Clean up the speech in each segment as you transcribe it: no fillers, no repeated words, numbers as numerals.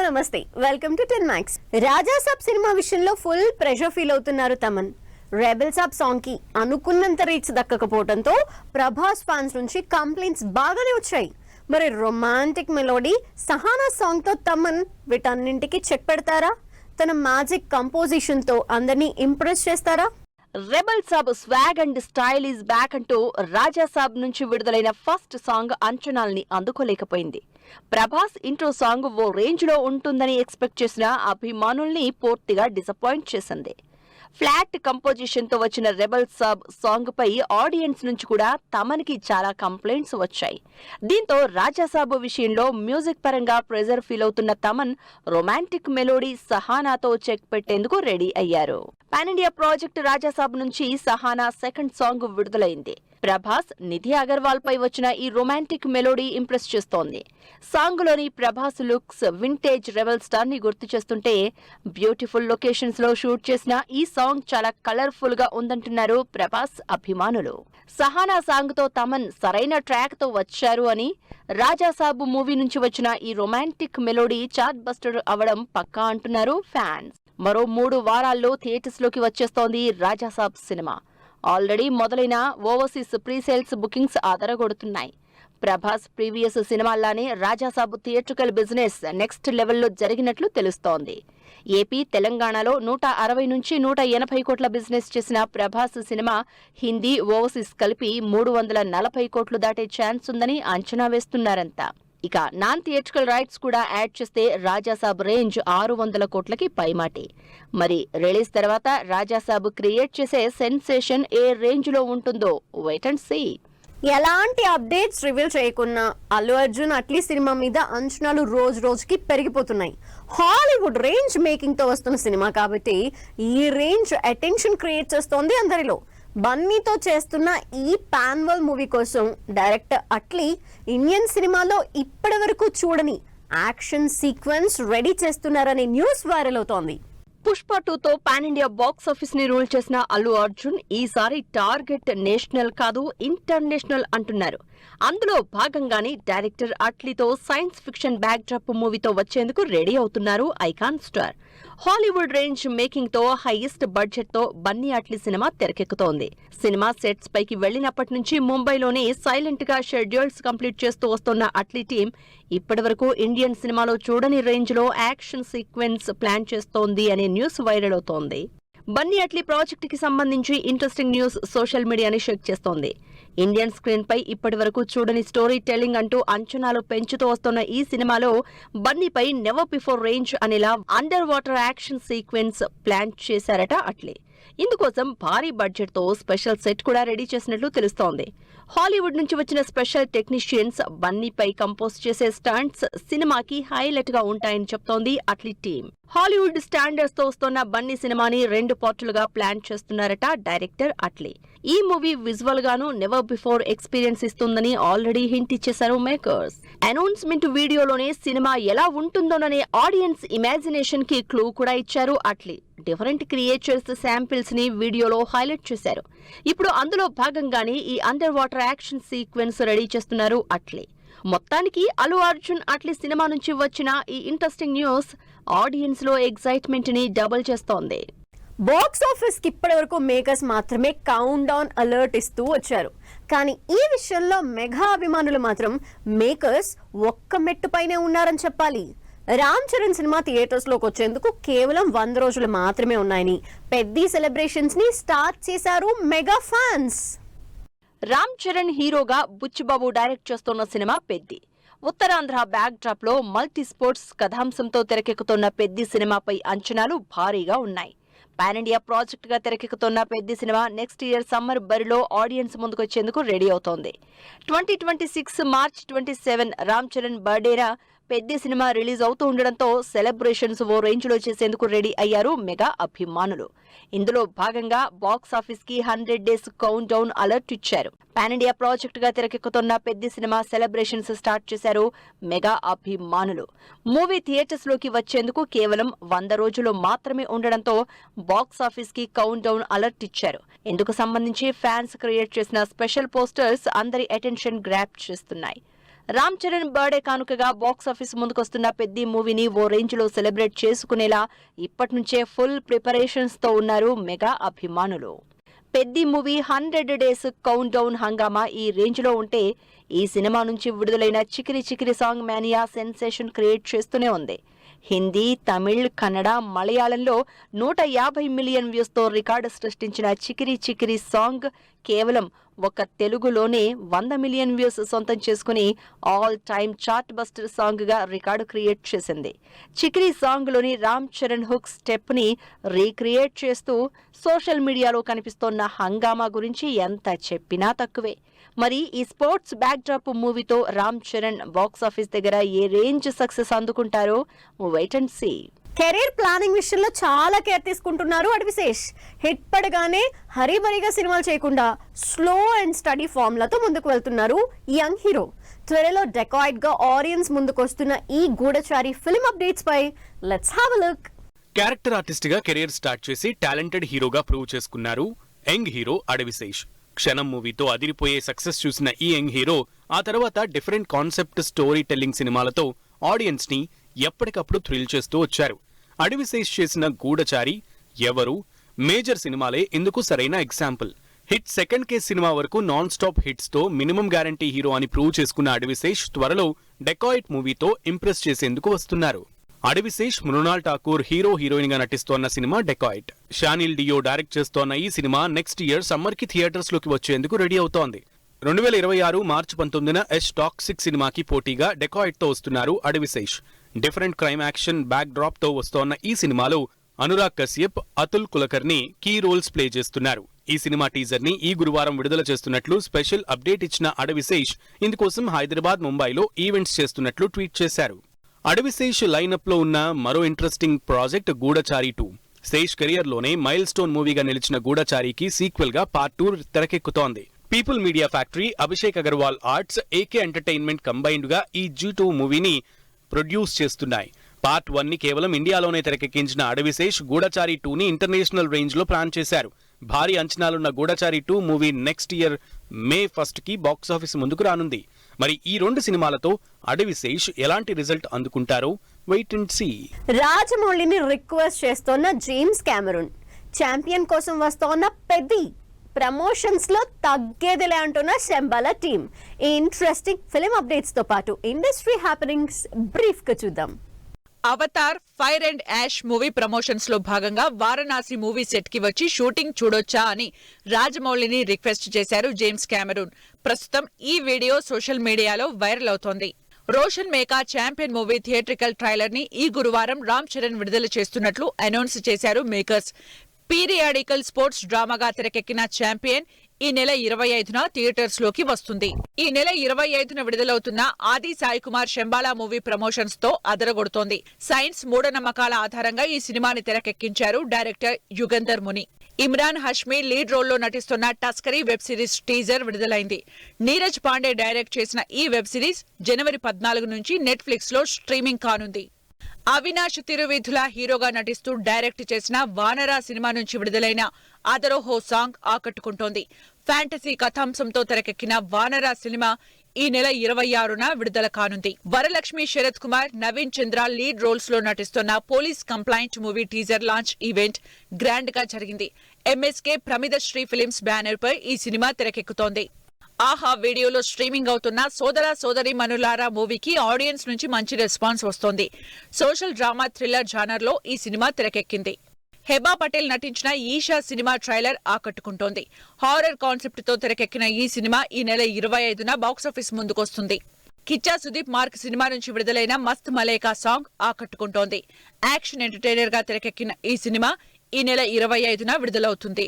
నమస్తే welcome to 10 Max. Raja Saab cinema విషయంలో full pressure feel అవుతున్నారు తమన్. రెబెల్ సాబ్ సాంగ్ కి అనుకున్నంత రీచ్ దక్కకపోవడంతో ప్రభాస్ ఫ్యాన్స్ నుంచి కంప్లైంట్స్ బాగానే వచ్చాయి. మరి రొమాంటిక్ మెలోడీ సహానా సాంగ్ తో తమన్ వీటన్నింటికి చెక్ పెడతారా? తన మ్యాజిక్ కంపోజిషన్ తో అందరినీ ఇంప్రెస్ చేస్తారా? Rebel Saab swag and style is back అంటూ రాజా సాబ్ నుంచి విడుదలైన ఫస్ట్ సాంగ్ అంచనాల్ని అందుకోలేకపోయింది. ప్రభాస్ ఇంట్రో సాంగ్ ఓ రేంజ్ లో ఉంటుందని ఎక్స్పెక్ట్ చేసిన అభిమానుల్ని పూర్తిగా డిసప్పాయింట్ చేసింది. ఫ్లాట్ కంపోజిషన్ తో వచ్చిన రెబల్ సాబ్ సాంగ్ పై ఆడియన్స్ నుంచి కూడా తమనికి చాలా కంప్లైంట్స్ వచ్చాయి. దీంతో రాజా సాబ్ విషయంలో మ్యూజిక్ పరంగా ప్రెజర్ ఫీల్ అవుతున్న తమన్ రొమాంటిక్ మెలోడీ సహానాతో చెక్ పెట్టేందుకు రెడీ అయ్యారు. పాన్ ఇండియా ప్రాజెక్ట్ రాజా సాబ్ నుంచి సహానా సెకండ్ సాంగ్ విడుదలైంది. ప్రభాస్, నిధి అగర్వాల్ పై వచ్చిన ఈ రొమాంటిక్ మెలోడీ ఇంప్రెస్ చేస్తోంది. సాంగ్ లోని Prabhas looks vintage rebel star ని గుర్తు చేస్తుంటే బ్యూటిఫుల్ లొకేషన్స్ లో షూట్ చేసిన ఈ సాంగ్ చాలా కలర్ఫుల్ గా ఉందంటున్నారు ప్రభాస్ అభిమానులు. సహానా సాంగ్ తో తమన్ సరైన ట్రాక్ తో వచ్చారు అని, రాజా సాబ్ మూవీ నుంచి వచ్చిన ఈ రొమాంటిక్ మెలోడీ చార్ట్ బస్టర్ అవడం పక్కా అంటున్నారు ఫ్యాన్స్. మరో 3 వారాల్లో థియేటర్స్ లోకి వచ్చేస్తోంది రాజా సాబ్ సినిమా. ఆల్రెడీ మొదలైన ఓవర్సీస్ ప్రీసేల్స్ బుకింగ్స్ ఆదరగొడుతున్నాయి. ప్రభాస్ ప్రీవియస్ సినిమాల్లానే రాజాసాబ్ థియేట్రికల్ బిజినెస్ నెక్స్ట్ లెవెల్లో జరిగినట్లు తెలుస్తోంది. ఏపీ, తెలంగాణలో 160 నుంచి 180 కోట్ల బిజినెస్ చేసిన ప్రభాస్ సినిమా హిందీ, ఓవర్సీస్ కలిపి 340 కోట్లు దాటే ఛాన్స్ ఉందని అంచనా వేస్తున్నారంతా. ఇక నాన్ థియేట్రికల్ రైట్స్ కూడా యాడ్ చేస్తే రాజాసాబ్ రేంజ్ 600 కోట్లకి పైమాటి. మరి రిలీజ్ తర్వాత రాజాసాబ్ క్రియేట్ చేసే సెన్సేషన్ ఏ రేంజ్ లో ఉంటుందో వెయిట్ అండ్ సీ. ఎలాంటి అప్డేట్స్ రివీల్ చేయకున్నా అల్లు అర్జున్ అట్లీ సినిమా మీద అంచనాలు రోజు రోజుకి పెరిగిపోతున్నాయి. హాలీవుడ్ రేంజ్ మేకింగ్ తో వస్తున్న సినిమా కాబట్టి ఈ రేంజ్ అటెన్షన్ క్రియేట్ చేస్తోంది అందరిలో. బన్నీతో చేస్తున్న ఈ పాన్ వరల్డ్ మూవీ కోసం డైరెక్టర్ అట్లీ ఇండియన్ సినిమాలో ఇప్పటి వరకు చూడని యాక్షన్ సీక్వెన్స్ రెడీ చేస్తున్నారనే న్యూస్ వైరల్ అవుతోంది. పుష్ప 2తో పాన్ ఇండియా బాక్స్ ఆఫీస్ ని రూల్ చేసిన అల్లు అర్జున్ ఈసారి టార్గెట్ నేషనల్ కాదు ఇంటర్నేషనల్ అంటున్నారు. అందులో భాగంగానే డైరెక్టర్ అట్లీతో సైన్స్ ఫిక్షన్ బ్యాక్ డ్రాప్ మూవీతో వచ్చేందుకు రెడీ అవుతున్నారు icon star. Hollywood range making తో హైయెస్ట్ బడ్జెట్ తో బన్నీ అట్లీ సినిమా తెరకెక్కుతోంది. సినిమా సెట్స్ పైకి వెళ్లినప్పటి నుంచి ముంబైలోనే సైలెంట్ గా షెడ్యూల్స్ కంప్లీట్ చేస్తూ వస్తున్న అట్లీ టీం ఇప్పటివరకు ఇండియన్ సినిమాలో చూడని రేంజ్ లో యాక్షన్ సీక్వెన్స్ ప్లాన్ చేస్తోంది అనే న్యూస్ వైరల్ అవుతోంది. బన్నీ అట్లీ ప్రాజెక్ట్ కి సంబంధించి ఇంట్రెస్టింగ్ న్యూస్ సోషల్ మీడియాని షేక్ చేస్తోంది. ఇండియన్ స్క్రీన్ పై ఇప్పటి వరకు చూడని స్టోరీ టెల్లింగ్ అంటూ అంచనాలు పెంచుతూ వస్తున్న ఈ సినిమాలో బన్నీపై నెవర్ బిఫోర్ రేంజ్ అనేలా underwater action sequence plan చేశారట అట్లీ. ఇందుకోసం భారీ బడ్జెట్ తో స్పెషల్ సెట్ కూడా రెడీ చేసినట్లు తెలుస్తోంది. హాలీవుడ్ నుంచి వచ్చిన స్పెషల్ టెక్నీషియన్స్ బన్నీపై కంపోజ్ చేసే స్టంట్స్ సినిమాకి హైలైట్ గా ఉంటాయని చెప్తోంది అట్లీ టీం. హాలీవుడ్ స్టాండర్డ్స్ తో వస్తున్న బన్నీ సినిమాని 2 పార్టులుగా ప్లాన్ చేస్తున్నారట డైరెక్టర్ అట్లీ. ఈ మూవీ విజువల్ గాను నెవర్ బిఫోర్ ఎక్స్పీరియన్స్ ఇస్తుందని ఆల్రెడీ హింట్ ఇచ్చేశారు మేకర్స్. అనౌన్స్మెంట్ వీడియోలోనే సినిమా ఎలా ఉంటుందోననే ఆడియన్స్ ఇమాజినేషన్ కి క్లూ కూడా ఇచ్చారు అట్లీ. డిఫరెంట్ క్రియేచర్స్ శాంపిల్స్ ని వీడియోలో హైలైట్ చేశారు. ఇప్పుడు అందులో భాగంగానే ఈ under water action sequence ready చేస్తున్నారు అట్లీ. మొత్తానికి అల్లు అర్జున్ అట్లీ సినిమా నుంచి వచ్చిన ఈ ఇంట్రెస్టింగ్ న్యూస్ ఆడియన్స్ లో ఎక్సైట్మెంట్ ని డబుల్ చేస్తోంది. బాక్స్ ఆఫీస్ కి ఇప్పటి వరకు మేకర్స్ మాత్రమే కౌంట్ డౌన్ అలర్ట్ ఇస్తూ వచ్చారు. కానీ ఈ విషయంలో మెగా అభిమానులు మాత్రం మేకర్స్ ఒక్క మెట్టు పైనే ఉన్నారని చెప్పాలి. రామ్ చరణ్ సినిమా థియేటర్స్ లోకి వచ్చేందుకు కేవలం 100 రోజులు మాత్రమే ఉన్నాయని పెద్ద సెలబ్రేషన్స్ ని స్టార్ట్ చేశారు మెగా ఫ్యాన్స్. రామ్ చరణ్ హీరోగా బుచ్చిబాబు డైరెక్ట్ చేస్తున్న cinema Peddi. Uttarandhra back drop లో మల్టీ స్పోర్ట్స్ కథాంశంతో తెరకెక్కుతున్న పెద్ది సినిమాపై అంచనాలు భారీగా ఉన్నాయి. పాన్ ఇండియా ప్రాజెక్ట్ గా తెరకెక్కుతున్న పెద్ది సినిమా నెక్స్ట్ ఇయర్ సమ్మర్ బరిలో ఆడియన్స్ ముందుకొచ్చేందుకు రెడీ అవుతోంది. 2026 మార్చ్ 27 రామ్ చరణ్ బర్త్డేరా పెద్ది సినిమా రిలీజ్ అవుతూ ఉండడంతో సెలబ్రేషన్స్ ఓ రేంజ్ లో చేసేందుకు రెడీ అయ్యారు మెగా అభిమానులు. ఇందులో భాగంగా బాక్స్ ఆఫీస్ కి 100 days కౌంట్ డౌన్ అలర్ట్ ఇచ్చారు. పాన్ ఇండియా ప్రాజెక్ట్ గా తెరకెక్కుతున్న పెద్ది సినిమా సెలబ్రేషన్స్ స్టార్ట్ చేశారు మెగా అభిమానులు. మూవీ థియేటర్స్ లోకి వచ్చేందుకు కేవలం 100 రోజులు మాత్రమే ఉండడంతో బాక్స్ ఆఫీస్ కి కౌంట్ డౌన్ అలర్ట్ ఇచ్చారు. ఇందుకు సంబంధించి ఫ్యాన్స్ క్రియేట్ చేసిన స్పెషల్ పోస్టర్స్ అందరి అటెన్షన్ గ్రాప్ చేస్తున్నాయి. రామ్ చరణ్ బర్త్డే కానుకగా బాక్సాఫీస్ ముందుకొస్తున్న పెద్ది మూవీని ఓ రేంజ్ లో సెలబ్రేట్ చేసుకునేలా ఇప్పటి నుంచే ఫుల్ ప్రిపరేషన్స్ తో ఉన్నారు మెగా అభిమానులు. Peddi movie 100 days count down హంగామా ఈ రేంజ్ లో ఉంటే ఈ సినిమా నుంచి విడుదలైన Chikiri Chikiri song mania sensation create చేస్తూనే ఉంది. హిందీ, తమిళ్, కన్నడ, మలయాళంలో 150 మిలియన్ వ్యూస్ తో రికార్డు సృష్టించిన చికిరి చికిరి సాంగ్ కేవలం ఒక్క తెలుగులోనే 100 మిలియన్ వ్యూస్ సొంతం చేసుకుని all time chart buster song గా రికార్డు క్రియేట్ చేసింది. చికిరి సాంగ్ లోని రామ్ చరణ్ హుక్ స్టెప్ ని రీక్రియేట్ చేస్తూ సోషల్ మీడియాలో కనిపిస్తోన్న హంగామా గురించి ఎంత చెప్పినా తక్కువే. మరి ఈ స్పోర్ట్స్ బ్యాక్డ్రాప్ మూవీతో రామ్ చరణ్ బాక్సాఫీస్ దగ్గర ఏ రేంజ్ సక్సెస్ అందుకుంటారో wait and see. Career planning విషయంలో చాలా కేర్ తీసుకుంటున్నారు అడ్విశేష్. హిట్ పడగానే హరిబరిగా సినిమాలు చేయకుండా స్లో అండ్ స్టడీ ఫార్ములాతో ముందుకు వెళ్తున్నారు యంగ్ హీరో. త్వరలో డెకాయిడ్ గా ఆడియన్స్ ముందుకు వస్తున్న ఈ గూఢచారి ఫిల్మ్ అప్డేట్స్ పై let's have a look. Character artist గా కెరీర్ స్టార్ట్ చేసి టాలెంటెడ్ హీరోగా ప్రూవ్ చేసుకున్నారు యంగ్ హీరో అడ్విశేష్. క్షణం మూవీతో అదిరిపోయే సక్సెస్ చూసిన ఈ యంగ్ హీరో ఆ తర్వాత డిఫరెంట్ కాన్సెప్ట్ స్టోరీ టెల్లింగ్ సినిమాలతో ఆడియన్స్ ని ఎప్పటికప్పుడు థ్రిల్ చేస్తూ వచ్చారు. అడ్విశేష్ చేసిన గూఢచారి, ఎవరు, మేజర్ సినిమాలే ఇందుకు సరైన example. Hit second case cinema వరకు నాన్ స్టాప్ హిట్స్ తో మినిమం గ్యారంటీ హీరో అని ప్రూవ్ చేసుకున్న అడ్విశేష్ త్వరలో డెకాయిట్ మూవీతో ఇంప్రెస్ చేసేందుకు వస్తున్నారు. అడ్విశేష్, మృణాల్ ఠాకూర్ హీరో హీరోయిన్ గా నటిస్తోన్న సినిమా డెకాయిట్. షానిల్ డియో డైరెక్ట్ చేస్తోన్న ఈ సినిమా నెక్స్ట్ ఇయర్ సమ్మర్ కి థియేటర్స్ లోకి వచ్చేందుకు రెడీ అవుతోంది. 2026 మార్చి 19న టాక్సిక్ సినిమాకి పోటీగా డెకాయిట్ తో వస్తున్నారు Adivi Sesh. Different crime action backdrop తో వస్తోన్న ఈ సినిమాలో Anurag Kashyap, Atul Kulkarni key roles play చేస్తున్నారు. ఈ సినిమా టీజర్ ని ఈ గురువారం విడుదల చేస్తున్నట్లు స్పెషల్ అప్డేట్ ఇచ్చిన అడ్విశేష్ ఇందుకోసం హైదరాబాద్, ముంబైలో ఈవెంట్స్ చేస్తున్నట్లు ట్వీట్ చేశారు. అడ్విశేష్ లైనప్ లో ఉన్న మరో interesting project Goodachari 2. Sesh career లోనే మైల్ స్టోన్ మూవీగా నిలిచిన గూఢచారికి సీక్వెల్ గా పార్ట్ 2 తెరకెక్కుతోంది. People media factory, Abhishek Agarwal arts, AK entertainment combined గా ఈ G2 మూవీని ప్రొడ్యూస్ చేస్తున్నాయి. పార్ట్ 1 ని కేవలం ఇండియాలోనే తెరకెక్కించిన అడ్విశేష్ గూఢచారి 2 ని ఇంటర్నేషనల్ రేంజ్ లో ప్లాన్ చేశారు. భారీ అంచనాలున్న గూఢచారి 2 మూవీ నెక్స్ట్ ఇయర్ మే 1 కి బాక్సాఫీస్ ముందుకు రానుంది. మరి ఈ రెండు సినిమాలతో అడ్విశేష్ ఎలాంటి రిజల్ట్ అందుకుంటారో వెయిట్ అండ్ సీ. రాజమౌళిని రిక్వెస్ట్ చేస్తోన్న జేమ్స్ కెమెరూన్, ఛాంపియన్ కోసం వస్తోన్న పెద్ది, ప్రమోషన్స్ లో తగ్గేదిలే అంటున్న శంబాల టీమ్. ఈ ఇంట్రెస్టింగ్ ఫిల్మ్ అప్డేట్స్ తో పాటు ఇండస్ట్రీ హ్యాపెనింగ్స్ బ్రీఫ్ గా చూద్దాం. Avatar fire and ash movie promotions లో భాగంగా వారణాసి మూవీ సెట్ కి వచ్చి షూటింగ్ చూడొచ్చా అని రాజమౌళిని రిక్వెస్ట్ చేశారు జేమ్స్ కెమెరూన్. ప్రస్తుతం ఈ వీడియో సోషల్ మీడియాలో వైరల్ అవుతోంది. Roshan Meka champion movie theatrical trailer ని ఈ గురువారం రామ్ చరణ్ విడుదల చేస్తున్నట్లు అనౌన్స్ చేశారు మేకర్స్. పీరియాడికల్ స్పోర్ట్స్ డ్రామాగా తెరకెక్కిన ఛాంపియన్ ఈ నెల 25న థియేటర్స్ లోకి వస్తుంది. ఈ నెల 25న విడుదలవుతున్న ఆది సాయి కుమార్ శంబాలా మూవీ ప్రమోషన్స్ తో అదరగొడుతోంది. సైన్స్, మూఢనమ్మకాల ఆధారంగా ఈ సినిమాని తెరకెక్కించారు డైరెక్టర్ యుగంధర్ ముని. ఇమ్రాన్ హష్మీ లీడ్ రోల్లో నటిస్తున్న టస్కరీ వెబ్ సిరీస్ టీజర్ విడుదలైంది. నీరజ్ పాండే డైరెక్ట్ చేసిన ఈ వెబ్ సిరీస్ జనవరి 14 నుంచి నెట్ఫ్లిక్స్ లో స్ట్రీమింగ్ కానుంది. అవినాష్ తిరువిధుల హీరోగా నటిస్తూ డైరెక్ట్ చేసిన వానరా సినిమా నుంచి విడుదలైన అదరోహో సాంగ్ ఆకట్టుకుంటోంది. ఫ్యాంటసీ కథాంశంతో తెరకెక్కిన వానరా సినిమా ఈ నెల 26న విడుదల కానుంది. వరలక్ష్మి, శరత్ కుమార్, నవీన్ చంద్ర లీడ్ రోల్స్ లో నటిస్తున్న police complaint movie teaser launch event grand గా జరిగింది. ఎంఎస్కే ప్రమిదశ్రీ ఫిలిమ్స్ బ్యానర్ పై ఈ సినిమా తెరకెక్కుతోంది. ఆహా వీడియోలో స్ట్రీమింగ్ అవుతున్న సోదర సోదరి మనులారా మూవీకి ఆడియన్స్ నుంచి మంచి రెస్పాన్స్ వస్తోంది. సోషల్ డ్రామా థ్రిల్లర్ జానర్ లో ఈ సినిమా తెరకెక్కింది. హెబా పటేల్ నటించిన ఈషా సినిమా ట్రైలర్ ఆకట్టుకుంటోంది. హారర్ కాన్సెప్ట్ తో తెరకెక్కిన ఈ సినిమా ఈ నెల 25న బాక్సాఫీస్ ముందుకొస్తుంది. కిచ్చా సుదీప్ మార్క్ సినిమా నుంచి విడుదలైన మస్త్ మలేకా సాంగ్ ఆకట్టుకుంటోంది. యాక్షన్ ఎంటర్టైనర్ గా తెరకెక్కిన ఈ సినిమా ఈ నెల 25న విడుదలవుతుంది.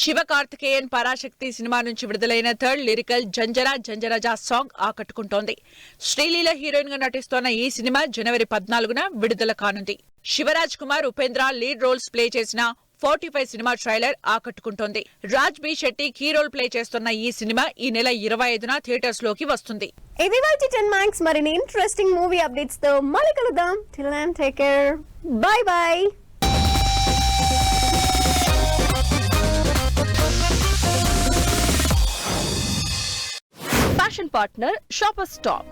శివ కార్తికేయన్ పరాశక్తి సినిమా నుంచి విడుదలైన థర్డ్ లిరికల్ జంజరా జంజరజా సాంగ్ ఆకట్టుకుంటోంది. శ్రీలీల హీరోయిన్ గా నటిస్తోన్న ఈ సినిమా జనవరి 14న విడుదల కానుంది. Shivaraj Kumar, Upendra lead roles play చేసిన 45 సినిమా ట్రైలర్ ఆకట్టుకుంటోంది. Raj B Shetty key role play చేస్తున్న ఈ సినిమా ఈ నెల 25న థియేటర్స్ లోకి వస్తుంది. ఇది వాటి 10 మార్క్స్. మరిన్ని ఇంట్రెస్టింగ్ మూవీ అప్డేట్స్ తో మళ్ళీ కలుద్దాం. Till then take care. Bye bye. Promotion partner Shopper stop.